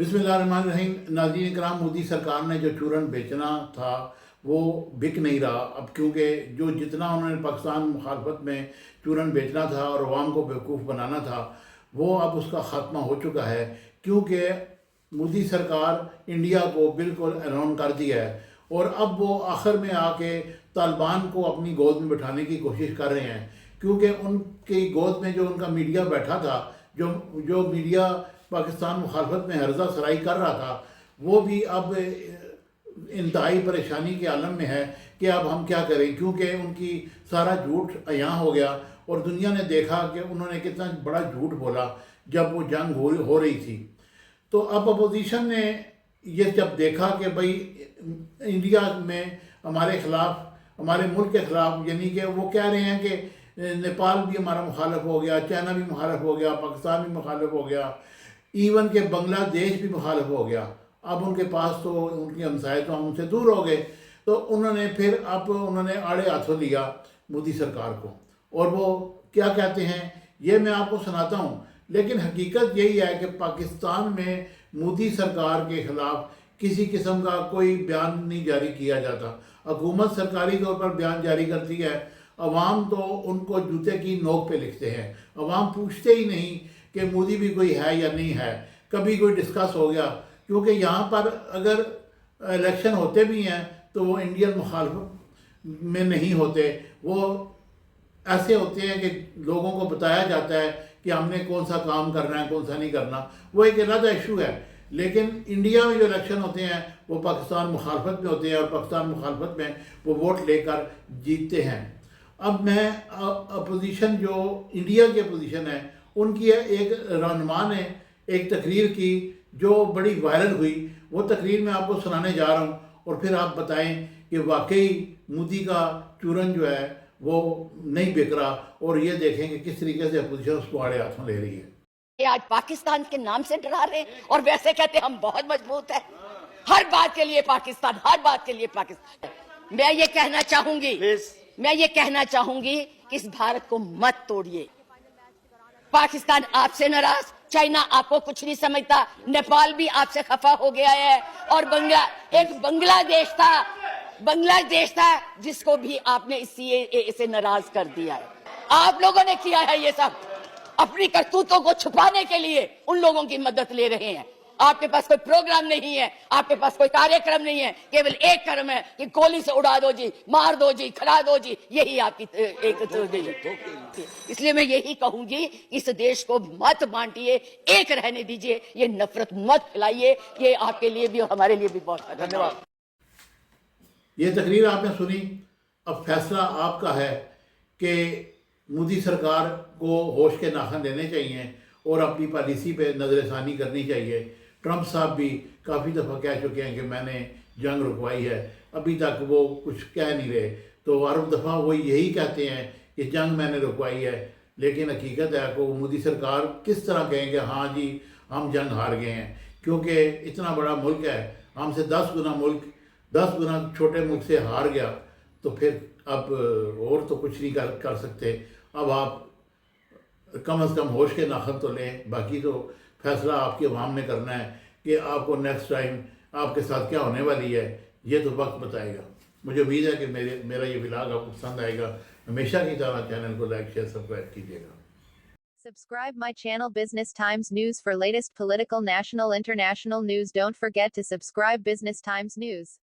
बिस्मिल्लाहिर्रहमानिर्रहीम। नाज़रीन कराम, मोदी सरकार ने जो चूरन बेचना था वो बिक नहीं रहा अब, क्योंकि जो जितना उन्होंने पाकिस्तान मुखालफत में चूरन बेचना था और अवाम को बेवकूफ़ बनाना था वो अब उसका ख़ात्मा हो चुका है। क्योंकि मोदी सरकार इंडिया को बिल्कुल एलोन कर दिया है और अब वो आखिर में आके तालिबान को अपनी गोद में बिठाने की कोशिश कर रहे हैं। क्योंकि उनकी गोद में जो उनका मीडिया बैठा था, जो जो मीडिया पाकिस्तान मुखालफत में हर्जा सराई कर रहा था, वो भी अब इंतहाई परेशानी के आलम में है कि अब हम क्या करें। क्योंकि उनकी सारा झूठ अयां हो गया और दुनिया ने देखा कि उन्होंने कितना बड़ा झूठ बोला जब वो जंग हो रही थी। तो अब अपोजिशन ने ये जब देखा कि भाई इंडिया में हमारे ख़िलाफ़, हमारे मुल्क के ख़िलाफ़, यानी कि वो कह रहे हैं कि नेपाल भी हमारा मुखालफ हो गया, चाइना भी मुखालफ हो गया, पाकिस्तान भी मुखालफ हो गया, इवन के बांग्लादेश भी मुखालफ हो गया। अब उनके पास तो उनकी हमसाए तो हम उनसे दूर हो गए। तो उन्होंने फिर अब उन्होंने आड़े हाथों लिया मोदी सरकार को और वो क्या कहते हैं ये मैं आपको सुनाता हूँ। लेकिन हकीकत यही है कि पाकिस्तान में मोदी सरकार के ख़िलाफ़ किसी किस्म का कोई बयान नहीं जारी किया जाता। हुकूमत सरकारी तौर पर बयान जारी करती है, अवाम तो उनको जूते की नोक पे लिखते हैं। अवाम पूछते ही नहीं कि मोदी भी कोई है या नहीं है। कभी कोई डिस्कस हो गया, क्योंकि यहाँ पर अगर इलेक्शन होते भी हैं तो वो इंडियन मुखालफत में नहीं होते, वो ऐसे होते हैं कि लोगों को बताया जाता है कि हमने कौन सा काम करना है, कौन सा नहीं करना, वो एक अलग इशू है। लेकिन इंडिया में जो इलेक्शन होते हैं वो पाकिस्तान मुखालफत में होते हैं और पाकिस्तान मुखालफत में वो वोट लेकर जीतते हैं। अब मैं अपोजिशन जो इंडिया की अपोजिशन है उनकी एक रहनुमा ने एक तकरीर की जो बड़ी वायरल हुई। वो तकरीर मैं आपको सुनाने जा रहा हूँ और फिर आप बताएं कि वाकई मोदी का चूरन जो है वो नहीं बिक रहा, और ये देखें कि किस तरीके से अपोजिशन उसको आड़े हाथों ले रही है। ये आज पाकिस्तान के नाम से डरा रहे हैं और वैसे कहते हैं हम बहुत मजबूत है। हर बात के लिए पाकिस्तान, हर बात के लिए पाकिस्तान। मैं ये कहना चाहूंगी कि इस भारत को मत तोड़िए। पाकिस्तान आपसे नाराज, चाइना आपको कुछ नहीं समझता, नेपाल भी आपसे खफा हो गया है और बांग्लादेश था जिसको भी आपने इसे नाराज कर दिया है। आप लोगों ने किया है ये सब। अपनी करतूतों को छुपाने के लिए उन लोगों की मदद ले रहे हैं। आपके पास कोई प्रोग्राम नहीं है, आपके पास कोई कार्यक्रम नहीं है, केवल एक कर्म है कि गोली से उड़ा दो जी, मार दो जी, खड़ा दो जी, यही आपकी एक। इसलिए मैं यही कहूंगी, इस देश को मत बांटिए, एक रहने दीजिए, ये नफरत मत फैलाइए। ये आपके लिए भी और हमारे लिए भी बहुत धन्यवाद। ये तकरीर आपने सुनी, अब फैसला आपका है कि मोदी सरकार को होश के नाखन देने चाहिए और अपनी पॉलिसी पे नज़रसानी करनी चाहिए। ट्रंप साहब भी काफ़ी दफ़ा कह चुके हैं कि मैंने जंग रुकवाई है, अभी तक वो कुछ कह नहीं रहे। तो हर दफ़ा वो यही कहते हैं कि जंग मैंने रुकवाई है, लेकिन हकीकत है कि मोदी सरकार किस तरह कहेंगे हाँ जी हम जंग हार गए हैं। क्योंकि इतना बड़ा मुल्क है, हमसे 10 गुना मुल्क, 10 गुना छोटे मुल्क से हार गया, तो फिर अब और तो कुछ नहीं कर सकते। अब आप कम अज़ कम होश के नाखन तो लें। बाकी तो फैसला आपकी अवाम ने करना है कि आपको नेक्स्ट टाइम आपके साथ क्या होने वाली है, ये तो वक्त बताएगा। मुझे उम्मीद है कि मेरा ये व्लॉग आपको पसंद आएगा। हमेशा की तरह चैनल को लाइक शेयर सब्सक्राइब कीजिएगा। Subscribe my channel Business Times News for latest political, national, international news. Don't forget to subscribe Business Times News.